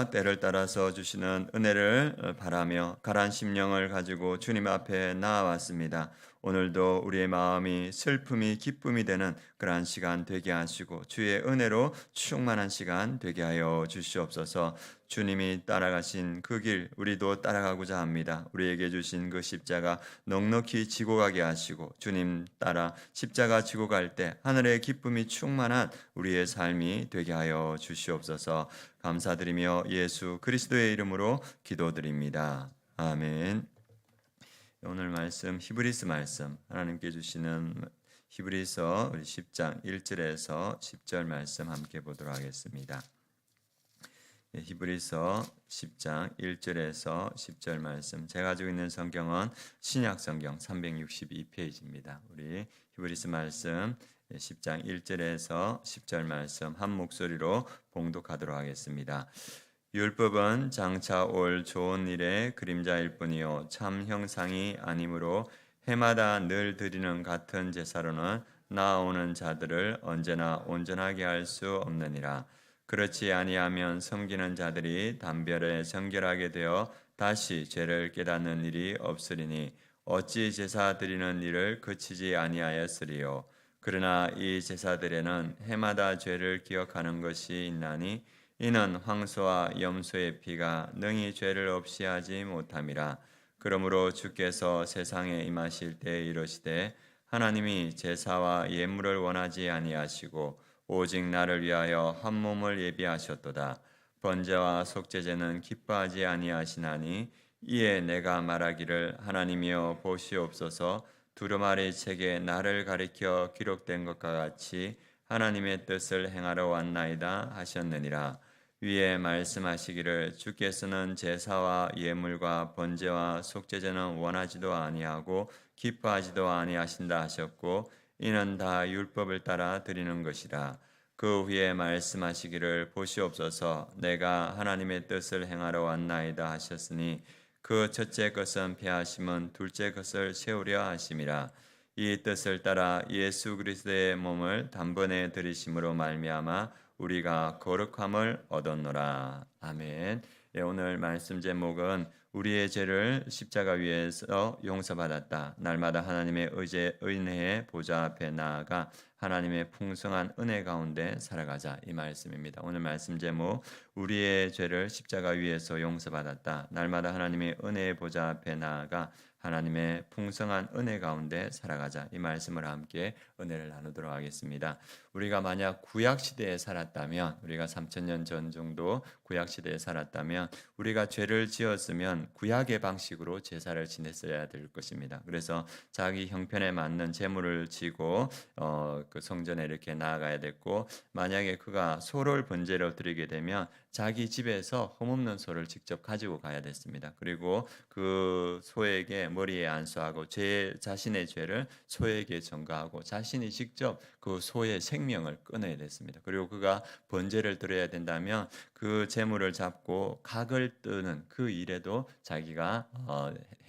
주님께서 때를 따라서 주시는 은혜를 바라며 가라앉은 심령을 가지고 주님 앞에 나아왔습니다. 오늘도 우리의 마음이 슬픔이 기쁨이 되는 그러한 시간 되게 하시고 주의 은혜로 충만한 시간 되게 하여 주시옵소서. 주님이 따라가신 그 길 우리도 따라가고자 합니다. 우리에게 주신 그 십자가 넉넉히 지고 가게 하시고 주님 따라 십자가 지고 갈 때 하늘의 기쁨이 충만한 우리의 삶이 되게 하여 주시옵소서. 감사드리며 예수 그리스도의 이름으로 기도드립니다. 아멘. 오늘 말씀 히브리서 말씀 하나님께 주시는 히브리서 10장 1절에서 10절 말씀 함께 보도록 하겠습니다. 히브리서 10장 1절에서 10절 말씀 제가 가지고 있는 성경은 신약 성경 362페이지입니다. 우리 히브리서 말씀 10장 1절에서 10절 말씀 한 목소리로 봉독하도록 하겠습니다. 율법은 장차 올 좋은 일의 그림자일 뿐이요 참 형상이 아니므로 해마다 늘 드리는 같은 제사로는 나아오는 자들을 언제나 온전하게 할 수 없느니라. 그렇지 아니하면 섬기는 자들이 단별에 정결하게 되어 다시 죄를 깨닫는 일이 없으리니 어찌 제사 드리는 일을 그치지 아니하였으리요. 그러나 이 제사들에는 해마다 죄를 기억하는 것이 있나니 이는 황소와 염소의 피가 능히 죄를 없이 하지 못함이라. 그러므로 주께서 세상에 임하실 때 이르시되 하나님이 제사와 예물을 원하지 아니하시고 오직 나를 위하여 한 몸을 예비하셨도다. 번제와 속죄제는 기뻐하지 아니하시나니 이에 내가 말하기를 하나님이여 보시옵소서. 두루마리 책에 나를 가리켜 기록된 것과 같이 하나님의 뜻을 행하러 왔나이다 하셨느니라. 위에 말씀하시기를 주께서는 제사와 예물과 번제와 속죄제는 원하지도 아니하고 기뻐하지도 아니하신다 하셨고 이는 다 율법을 따라 드리는 것이라. 그 후에 말씀하시기를 보시옵소서 내가 하나님의 뜻을 행하러 왔나이다 하셨으니 그 첫째 것은 패하심은 둘째 것을 세우려 하심이라. 이 뜻을 따라 예수 그리스도의 몸을 단번에 들이심으로 말미암아 우리가 거룩함을 얻었노라. 아멘. 예, 오늘 말씀 제목은 우리의 죄를 십자가 위에서 용서받았다. 날마다 하나님의 은혜의 보좌 앞에 나아가 하나님의 풍성한 은혜 가운데 살아가자. 이 말씀입니다. 오늘 말씀 제목 우리의 죄를 십자가 위에서 용서받았다. 날마다 하나님의 은혜의 보좌 앞에 나아가 하나님의 풍성한 은혜 가운데 살아가자. 이 말씀을 함께 은혜를 나누도록 하겠습니다. 우리가 만약 구약 시대에 살았다면 우리가 3000년 전 정도 구약 시대에 살았다면 우리가 죄를 지었으면 구약의 방식으로 제사를 지냈어야 될 것입니다. 그래서 자기 형편에 맞는 제물을 지고 그 성전에 이렇게 나아가야 됐고 만약에 그가 소를 번제로 드리게 되면 자기 집에서 흠없는 소를 직접 가지고 가야 됐습니다. 그리고 그 소에게 머리에 안수하고 자신의 죄를 소에게 전가하고 자신이 직접 그 소의 생명을 끊어야 됐습니다. 그리고 그가 번제를 드려야 된다면 그 제물을 잡고 각을 뜨는 그 일에도 자기가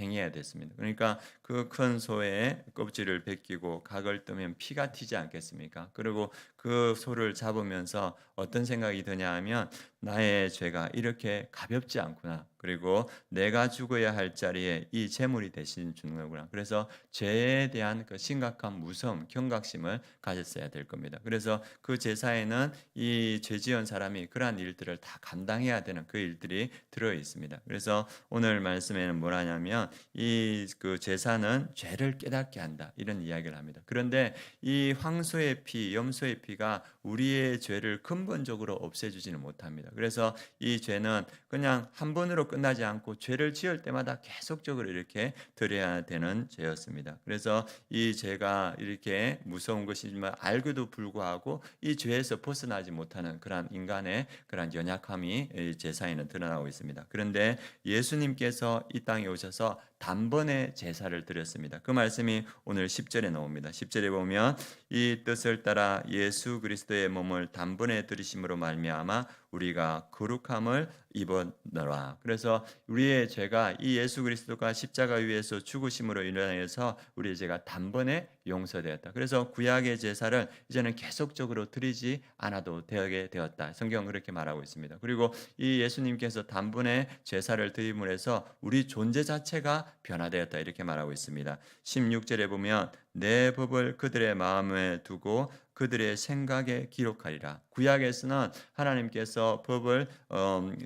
행해야 됐습니다. 그러니까 그 큰 소의 껍질을 벗기고 각을 뜨면 피가 튀지 않겠습니까? 그리고 그 소를 잡으면서 어떤 생각이 드냐 하면 나의 죄가 이렇게 가볍지 않구나. 그리고 내가 죽어야 할 자리에 이 제물이 대신 주는 거구나. 그래서 죄에 대한 그 심각한 무서움, 경각심을 가졌어야 될 겁니다. 그래서 그 제사에는 이 죄지은 사람이 그러한 일들을 다 감당해야 되는 그 일들이 들어 있습니다. 그래서 오늘 말씀에는 뭐라냐면 이 그 제사는 죄를 깨닫게 한다. 이런 이야기를 합니다. 그런데 이 황소의 피, 염소의 피가 우리의 죄를 근본적으로 없애주지는 못합니다. 그래서 이 죄는 그냥 한 번으로 끝나지 않고 죄를 지을 때마다 계속적으로 이렇게 드려야 되는 죄였습니다. 그래서 이 죄가 이렇게 무서운 것이지만 알고도 불구하고 이 죄에서 벗어나지 못하는 그러한 인간의 그러한 연약함이 이 제사에는 드러나고 있습니다. 그런데 예수님께서 이 땅에 오셔서 단번에 제사를 드렸습니다. 그 말씀이 오늘 10절에 나옵니다. 10절에 보면 이 뜻을 따라 예수 그리스도의 몸을 단번에 드리심으로 말미암아 우리가 거룩함을 입었노라. 그래서 우리의 죄가 이 예수 그리스도가 십자가 위에서 죽으심으로 인하여서 우리의 죄가 단번에 용서되었다. 그래서 구약의 제사를 이제는 계속적으로 드리지 않아도 되게 되었다. 성경은 그렇게 말하고 있습니다. 그리고 이 예수님께서 단번에 제사를 드림으로 해서 우리 존재 자체가 변화되었다. 이렇게 말하고 있습니다. 16절에 보면 내 법을 그들의 마음에 두고 그들의 생각에 기록하리라. 구약에서는 하나님께서 법을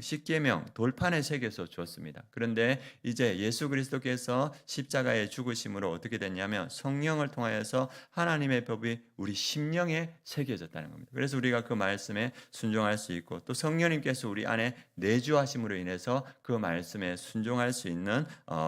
십계명 돌판에 새겨서 주었습니다. 그런데 이제 예수 그리스도께서 십자가에 죽으심으로 어떻게 됐냐면 성령을 통하여서 하나님의 법이 우리 심령에 새겨졌다는 겁니다. 그래서 우리가 그 말씀에 순종할 수 있고 또 성령님께서 우리 안에 내주하심으로 인해서 그 말씀에 순종할 수 있는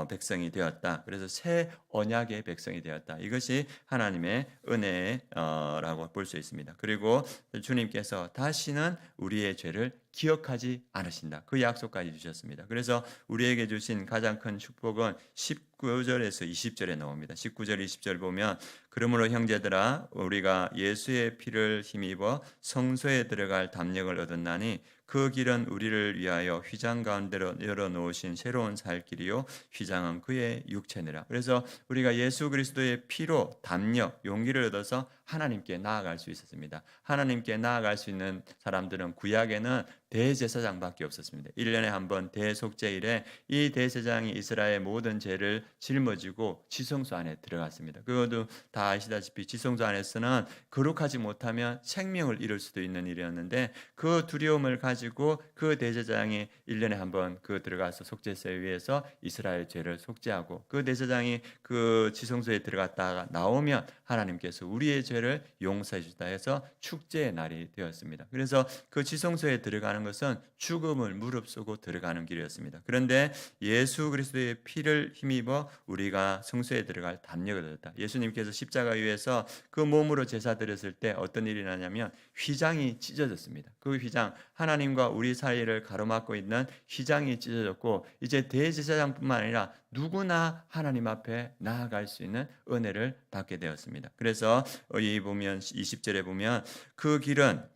백성이 되었다. 그래서 새 언약의 백성이 되었다. 이것이 하나님의 은혜라고 볼 수 있습니다. 그리고 주님께서 다시는 우리의 죄를 기억하지 않으신다. 그 약속까지 주셨습니다. 그래서 우리에게 주신 가장 큰 축복은 19절에서 20절에 나옵니다. 19절 20절 보면 그러므로 형제들아 우리가 예수의 피를 힘입어 성소에 들어갈 담력을 얻었나니 그 길은 우리를 위하여 휘장 가운데로 열어놓으신 새로운 살 길이요 휘장은 그의 육체니라. 그래서 우리가 예수 그리스도의 피로 담력, 용기를 얻어서 하나님께 나아갈 수 있었습니다. 하나님께 나아갈 수 있는 사람들은 구약에는 대제사장밖에 없었습니다. 1년에 한 번 대속죄일에 이 대제사장이 이스라엘 모든 죄를 짊어지고 지성소 안에 들어갔습니다. 그것도 다 아시다시피 지성소 안에서는 거룩하지 못하면 생명을 잃을 수도 있는 일이었는데 그 두려움을 가지고 그 대제사장이 1년에 한 번 그 들어가서 속죄소에 위해서 이스라엘 죄를 속죄하고 그 대제사장이 그 지성소에 들어갔다가 나오면 하나님께서 우리의 죄를 용서해 주다 해서 축제의 날이 되었습니다. 그래서 그 지성소에 들어가는 것은 죽음을 무릅쓰고 들어가는 길이었습니다. 그런데 예수 그리스도의 피를 힘입어 우리가 성소에 들어갈 담력을 얻었다. 예수님께서 십자가 위에서 그 몸으로 제사 드렸을 때 어떤 일이 나냐면 휘장이 찢어졌습니다. 그 휘장 하나님과 우리 사이를 가로막고 있는 휘장이 찢어졌고 이제 대제사장뿐만 아니라 누구나 하나님 앞에 나아갈 수 있는 은혜를 받게 되었습니다. 그래서 이 보면 20절에 보면 그 길은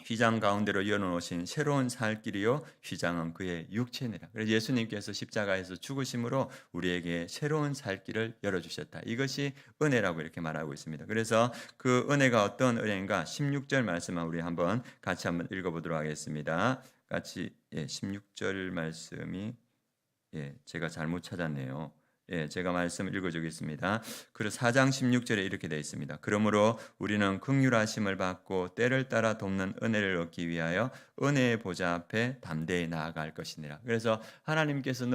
휘장 가운데로 열어놓으신 새로운 살 길이요 휘장은 그의 육체니라. 그래서 예수님께서 십자가에서 죽으심으로 우리에게 새로운 살 길을 열어주셨다. 이것이 은혜라고 이렇게 말하고 있습니다. 그래서 그 은혜가 어떤 은혜인가 16절 말씀을 우리 같이 한번 읽어보도록 하겠습니다. 같이 16절 말씀이 제가 잘못 찾았네요. 제가 말씀 읽어주겠습니다. 그래서 4장 16절에 이렇게 되어 있습니다. 그러므로 우리는 긍휼하심을 받고 때를 따라 돕는 은혜를 얻기 위하여 은혜의 보좌 앞에 담대히 나아갈 것이니라. 그래서 하나님께서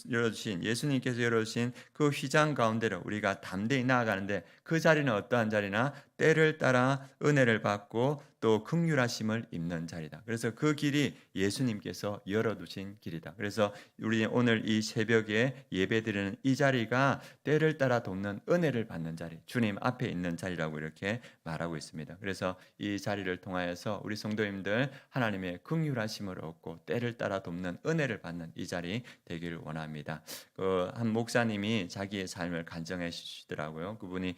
열어주신 예수님께서 열어주신 그 휘장 가운데로 우리가 담대히 나아가는데 그 자리는 어떠한 자리나 때를 따라 은혜를 받고 또 긍휼하심을 입는 자리다. 그래서 그 길이 예수님께서 열어두신 길이다. 그래서 우리 오늘 이 새벽에 예배드리는 이 자리가 때를 따라 돕는 은혜를 받는 자리, 주님 앞에 있는 자리라고 이렇게 말하고 있습니다. 그래서 이 자리를 통하여서 우리 성도님들 하나님의 긍휼하심을 얻고 때를 따라 돕는 은혜를 받는 이 자리 되기를 원합니다. 한 목사님이 자기의 삶을 간증해 주시더라고요. 그분이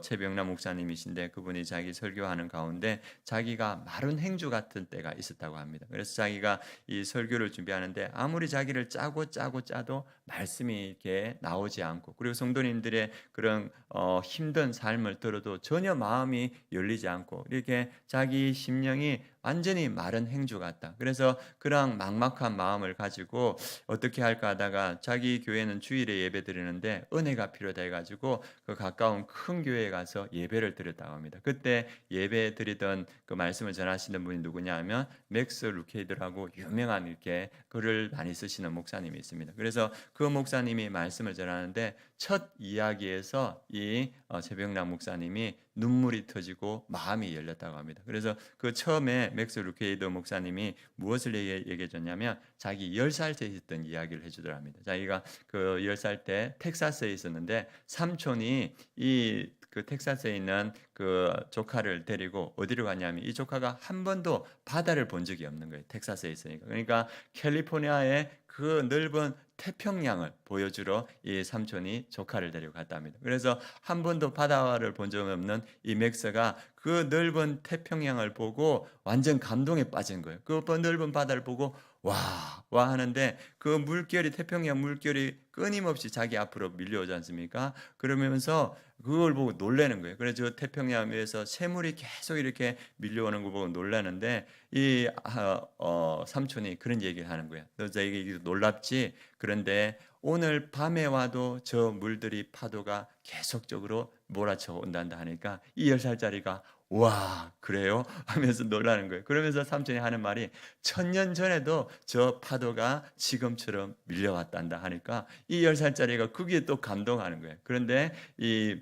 최병남 목사님이신데 그분이 자기 설교하는 가운데 자기가 마른 행주 같은 때가 있었다고 합니다. 그래서 자기가 이 설교를 준비하는데 아무리 자기를 짜도 말씀이 이렇게 나오지 않고 그리고 성도님들의 그런 힘든 삶을 들어도 전혀 마음이 열리지 않고 이렇게 자기 심령이 완전히 마른 행주 같다. 그래서 그런 막막한 마음을 가지고 어떻게 할까 하다가 자기 교회는 주일에 예배 드리는데 은혜가 필요다 해가지고 그 가까운 큰 교회에 가서 예배를 드렸다고 합니다. 그때 예배 드리던 그 말씀을 전하시는 분이 누구냐 하면 맥스 루케이드라고 유명한 이렇게 글을 많이 쓰시는 목사님이 있습니다. 그래서 그 목사님이 말씀을 전하는데 첫 이야기에서 이 최병남 목사님이 눈물이 터지고 마음이 열렸다고 합니다. 그래서 그 처음에 맥스 루케이드 목사님이 무엇을 얘기해 줬냐면 자기 10살 때 있었던 이야기를 해주더랍니다. 자기가 그 10살 때 텍사스에 있었는데 삼촌이 그 텍사스에 있는 그 조카를 데리고 어디로 갔냐면 이 조카가 한 번도 바다를 본 적이 없는 거예요. 텍사스에 있으니까. 그러니까 캘리포니아의 그 넓은 태평양을 보여주러 이 삼촌이 조카를 데리고 갔다 합니다. 그래서 한 번도 바다를 본 적 없는 이 맥스가 그 넓은 태평양을 보고 완전 감동에 빠진 거예요. 그 넓은 바다를 보고 와 하는데 그 물결이 태평양 물결이 끊임없이 자기 앞으로 밀려오지 않습니까? 그러면서 그걸 보고 놀라는 거예요. 그래서 저 태평양 위에서 새물이 계속 이렇게 밀려오는 거 보고 놀라는데 이 삼촌이 그런 얘기를 하는 거예요. 너 이게 놀랍지? 그런데 오늘 밤에 와도 저 물들이 파도가 계속적으로 몰아쳐 온단다 하니까 이 10살짜리가 와 그래요? 하면서 놀라는 거예요. 그러면서 삼촌이 하는 말이 1000년 전에도 저 파도가 지금처럼 밀려왔단다 하니까 이 10살짜리가 그게 또 감동하는 거예요. 그런데 이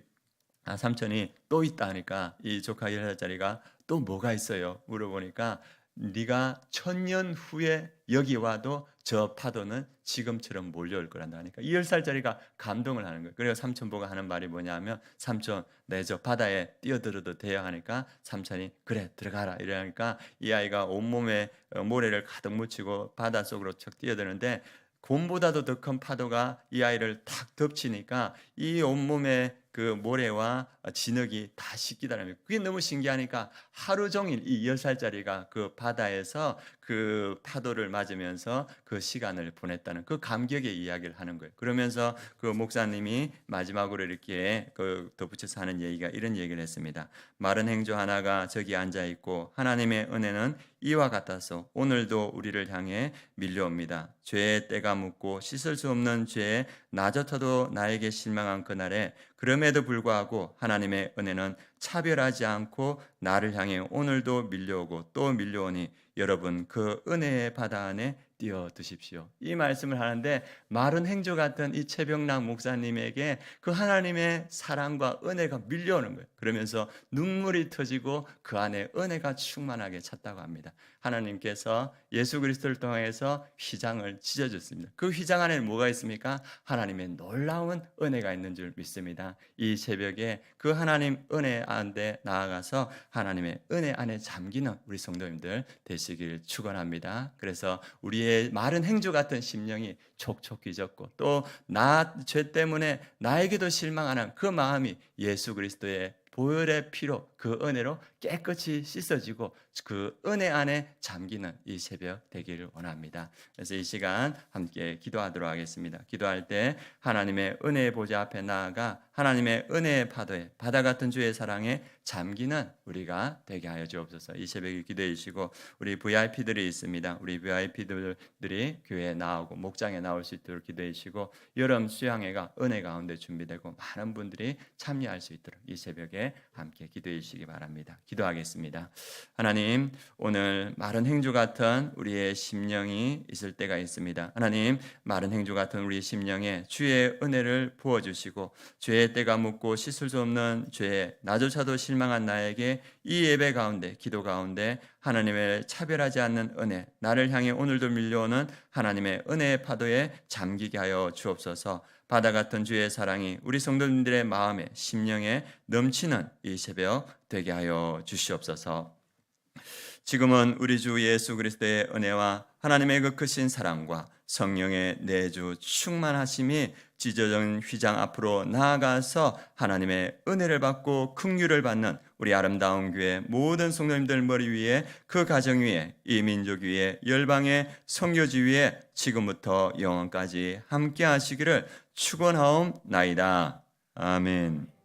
삼촌이 또 있다 하니까 이 조카 10살짜리가 또 뭐가 있어요? 물어보니까 네가 1000년 후에 여기 와도 저 파도는 지금처럼 몰려올 거란다 하니까 이 10살짜리가 감동을 하는 거예요. 그래서 삼촌 보고 하는 말이 뭐냐면 삼촌 내 저 바다에 뛰어들어도 돼요 하니까 삼촌이 그래 들어가라 이러니까 이 아이가 온몸에 모래를 가득 묻히고 바닷속으로 척 뛰어드는데 곰보다도 더 큰 파도가 이 아이를 탁 덮치니까 이 온몸에 그 모래와 진흙이 다 씻기다는 거예요. 그게 너무 신기하니까 하루 종일 이 10살짜리가 그 바다에서 그 파도를 맞으면서 그 시간을 보냈다는 그 감격의 이야기를 하는 거예요. 그러면서 그 목사님이 마지막으로 이렇게 그 덧붙여서 하는 얘기가 이런 얘기를 했습니다. 마른 행조 하나가 저기 앉아 있고 하나님의 은혜는 이와 같아서 오늘도 우리를 향해 밀려옵니다. 죄의 때가 묻고 씻을 수 없는 죄에 나조차도 나에게 실망한 그날에 그럼에도 불구하고 하나님의 은혜는 차별하지 않고 나를 향해 오늘도 밀려오고 또 밀려오니 여러분 그 은혜의 바다 안에 뛰어드십시오. 이 말씀을 하는데 마른 행조 같은 이 최병락 목사님에게 그 하나님의 사랑과 은혜가 밀려오는 거예요. 그러면서 눈물이 터지고 그 안에 은혜가 충만하게 찼다고 합니다. 하나님께서 예수 그리스도를 통해서 휘장을 찢어줬습니다. 그 휘장 안에 뭐가 있습니까? 하나님의 놀라운 은혜가 있는 줄 믿습니다. 이 새벽에 그 하나님 은혜 안에 나아가서 하나님의 은혜 안에 잠기는 우리 성도님들 되시길 축원합니다. 그래서 우리의 마른 행주 같은 심령이 촉촉히 젖고 또 나 죄 때문에 나에게도 실망하는 그 마음이 예수 그리스도의 보혈의 피로 그 은혜로 깨끗이 씻어지고 그 은혜 안에 잠기는 이 새벽 되기를 원합니다. 그래서 이 시간 함께 기도하도록 하겠습니다. 기도할 때 하나님의 은혜의 보좌 앞에 나아가 하나님의 은혜의 파도에 바다 같은 주의 사랑에 잠기는 우리가 되게 하여 주옵소서. 이 새벽에 기도해 주시고 우리 VIP들이 있습니다. 우리 VIP들이 교회에 나오고 목장에 나올 수 있도록 기도해 주시고 여름 수양회가 은혜 가운데 준비되고 많은 분들이 참여할 수 있도록 이 새벽에 함께 기도해 주시기 바랍니다. 기도하겠습니다. 하나님 오늘 마른 행주 같은 우리의 심령이 있을 때가 있습니다. 하나님 마른 행주 같은 우리의 심령에 주의 은혜를 부어주시고 죄의 때가 묻고 씻을 수 없는 죄에 나조차도 실망한 나에게 이 예배 가운데 기도 가운데 하나님의 차별하지 않는 은혜 나를 향해 오늘도 밀려오는 하나님의 은혜의 파도에 잠기게 하여 주옵소서. 바다 같은 주의 사랑이 우리 성도님들의 마음에 심령에 넘치는 이 새벽 되게 하여 주시옵소서. 지금은 우리 주 예수 그리스도의 은혜와 하나님의 그 크신 사랑과 성령의 내주 충만하심이 찢어진 휘장 앞으로 나아가서 하나님의 은혜를 받고 긍휼을 받는 우리 아름다운 교회 모든 성도님들 머리 위에 그 가정 위에 이 민족 위에 열방의 선교지 위에 지금부터 영원까지 함께 하시기를 축원하옵나이다. 아멘.